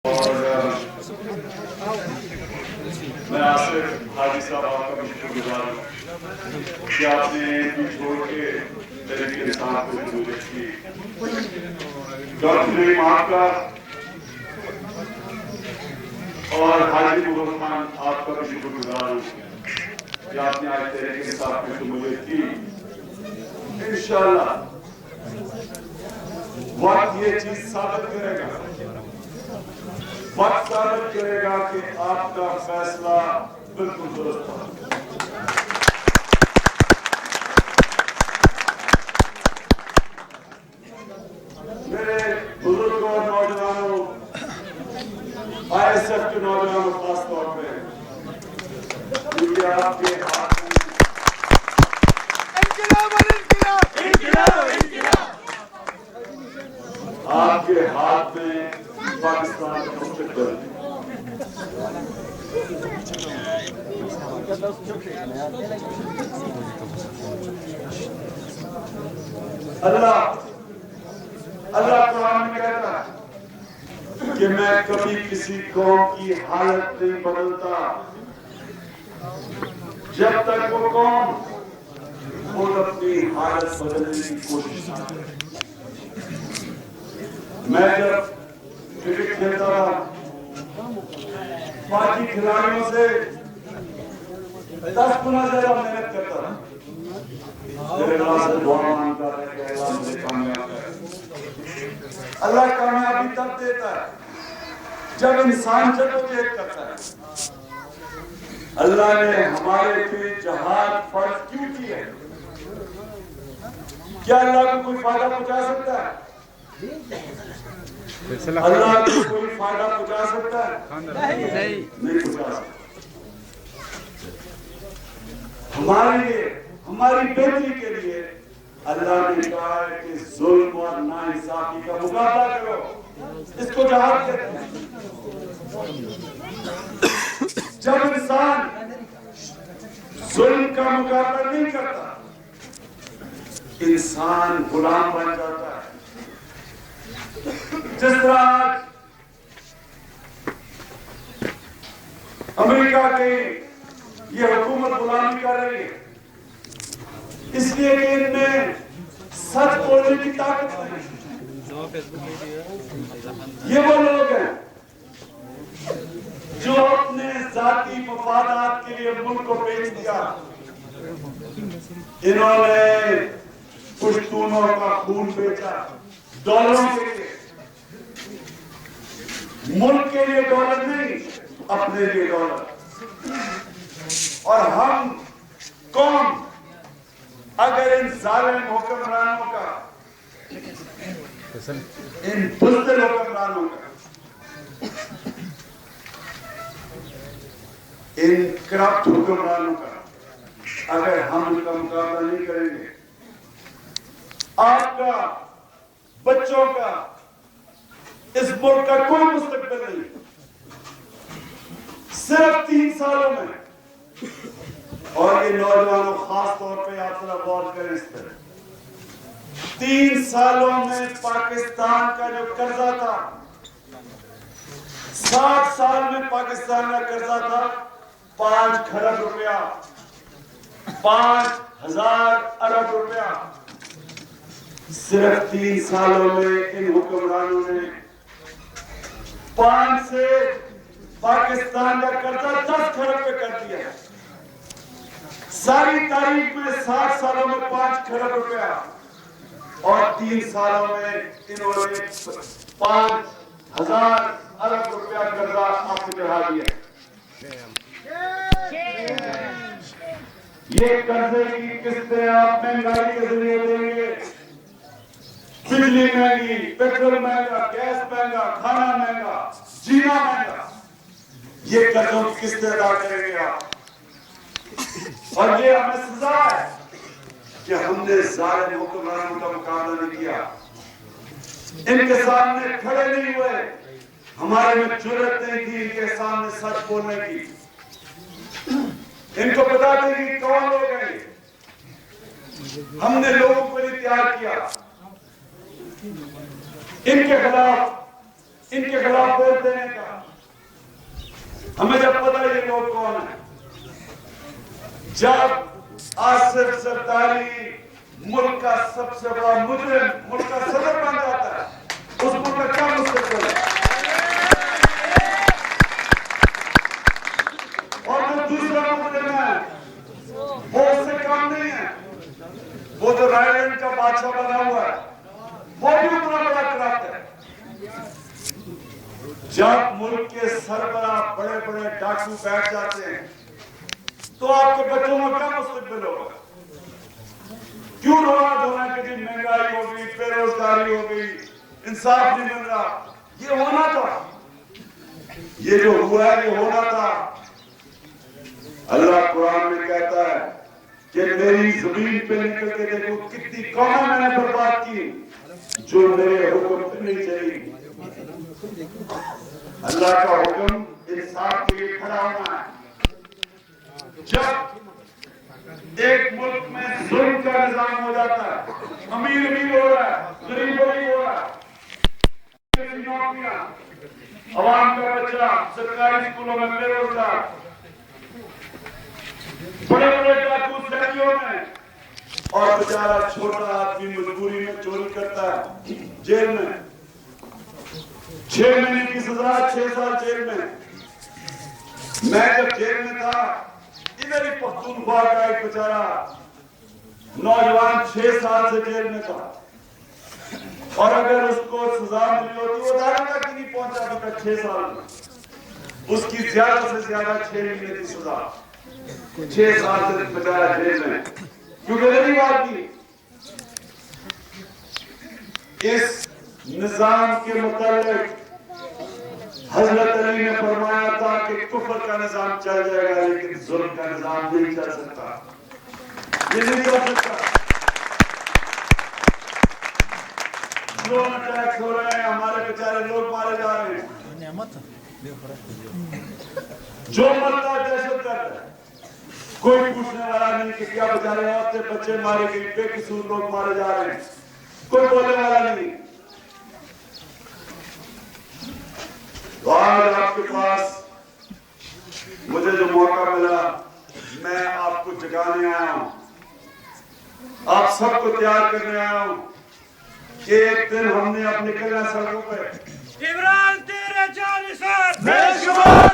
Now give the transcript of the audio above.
और मैं आसिफ हाजी साहब आपका भी शुक्रगुजार हूँ कि आपने छोड़ के मेरे के साथ मुझे की डॉक्टर नईम आपका और हाजी मुगल खान आपका भी शुक्रगुजार हूँ कि आपने आज तेरे के साथ मुझे की। इंशाअल्लाह वक्त ये चीज साबित करेगा, वक्त साबित करेगा कि आपका फैसला बिल्कुल दुरुस्त था। मेरे बुजुर्गों और नौजवानों, ISF के नौजवानों खास तौर पे, क्योंकि आपके हाथ में आपके हाथ में पाकिस्तान का मुस्तकबिल है। अल्लाह कुरान में कहता है कि मैं कभी किसी कौम की हालत नहीं बदलता जब तक वो कौम खुद अपनी हालत बदलने की कोशिश ना करे। मैं जब क्रिकेट खेलता था, बाकी खिलाड़ियों से 10 गुना ज्यादा मेहनत करता था। मेरे अल्लाह से दुआ मांगता था कि अल्लाह मुझे कामयाब करे। अल्लाह कामयाबी तब देता है जब इंसान जद्दोजहद करता है। अल्लाह ने हमारे पे जहाद फर्ज क्यों की है? क्या अल्लाह को कोई फायदा पहुंचा सकता है? अल्लाह को कोई फायदा पहुंचा सकता है? नहीं पहुंचा सकता। हमारी बेहतरी के लिए अल्लाह ने कहा है कि जुल्म और नाइंसाफी का मुकाबला करो। इसको जहाद कहते हैं। जब इंसान जुल्म का मुकाबला नहीं करता, इंसान गुलाम बन जाता है। जिस तरह आज अमेरिका की ये हुकूमत गुलामी कर रही है, इसलिए कि इनमें सच बोलने की ताकत नहीं। ये वो लोग हैं जो अपने जाती मफादात के लिए मुल्क को बेच दिया। इन्होंने पुश्तूनों का खून बेचा डॉलरों के लिए। मुल्क के लिए डॉलर नहीं, अपने लिए डॉलर। और हम कौन अगर इन जालिम हुक्मरानों का, इन बुज़दिल हुक्मरानों का, इन करप्ट हुक्मरानों का अगर हम उनका मुकाबला नहीं करेंगे, आपका, बच्चों का, इस मुल्क का कोई मुस्तकबिल नहीं। सिर्फ 3 सालों में, और ये नौजवानों खास तौर पे आप जरा गौर करें इस पर, 3 सालों में पाकिस्तान का जो कर्जा था, 60 साल में पाकिस्तान का कर्जा था 5 खरब रुपया, 5,000 अरब रुपया। सिर्फ 3 सालों में इन हुक्मरानों ने 5 से पाकिस्तान का कर्जा 10 खरब पे कर दिया। सारी तारीख में 60 सालों में 5 खरब रुपया, और 3 सालों में इन्होंने 5,000 अरब रुपया कर्जा आपको चढ़ा दिया। ये कर्जे की किस्तें आप महंगाई के जरिए देंगे। बिजली महंगी, पेट्रोल महंगा, गैस महंगा, खाना महंगा, जीना महंगा। ये कर्जों की किस्तें अदा करेंगे आप। और ये हमें सजा है कि हमने जालिम हुक्मरानों का मुकाबला नहीं किया, इनके सामने खड़े नहीं हुए। हमारे में जुर्रत नहीं थी इनके सामने सच बोलने की। इनको पता थी कि कौन लोग हैं। हमने लोगों को नहीं तैयार किया। इनके खिलाफ बोल देने का हमें जब पता ये लोग कौन है, जब आसिफ जरदारी मुल्क का सबसे बड़ा मुजरिम, मुल्क का सदर बन जाता है, उस मुल्क का क्या मुस्तकबिल है? और जो दूसरा मुजरिम है वो उससे कम नहीं है, वो जो रायलैंड का बादशाह बना हुआ है वो भी उतना बड़ा करप्ट है। जब मुल्क के सरबराह बड़े बड़े डाकू बैठ जाते हैं तो आपके बच्चों में क्या मुस्तकबिल होगा? क्यों रोना धोना कि जी महंगाई हो गई, बेरोजगारी हो गई, इंसाफ नहीं मिल रहा? ये होना था, ये जो हुआ है ये होना था। अल्लाह कुरान में कहता है कि मेरी जमीन पे निकल के देखो कितनी कौमें मैंने बर्बाद की जो मेरे हुक्म पे नहीं चली। अल्लाह का हुक्म इंसाफ के लिए खड़ा होना है। जब एक मुल्क में जुल्म का निजाम हो जाता है, अमीर अमीर हो रहा है, गरीब गरीब हो रहा है, नौकरियां, अवाम का बच्चा सरकारी स्कूलों में बेरोजगार, बड़े बड़े डाकू सैनियों में, और बेचारा छोटा आदमी मजबूरी में चोरी करता है, जेल में 6 महीने की सजा, 6 साल जेल में। मैं जब जेल में था, इधर ही पख्तूनख्वा का एक बेचारा नौजवान 6 साल से जेल में था, और अगर उसको सजा मिली होती वो ज्यादा तक नहीं पहुंचा अभी तक 6 साल में, उसकी ज्यादा से ज्यादा 6 महीने की सजा, 6 साल से बेचारा जेल में, क्योंकि गरीब आदमी। इस निजाम के मुताबिक हजरत अली ने फरमाया था कि कुफर का निजाम चल जाएगा लेकिन जुल्म का निजाम नहीं चल सकता, ये नहीं चल सकता। ड्रोन अटैक्स हो रहे हैं, हमारे बेचारे लोग मारे जा रहे हैं, जो मरता है दहशतगर्द है, कोई पूछने वाला नहीं कि क्या बेचारे औरतें बच्चे मारे गए, बेकसूर लोग मारे जा रहे हैं, कोई बोलने वाला नहीं। तो आज आपके पास मुझे जो मौका मिला, मैं आपको जगाने आया हूं, आप सबको तैयार करने आया हूं कि एक दिन हमने अपने निकलना सड़कों पर। इमरान तेरे जानिसार बेशुमार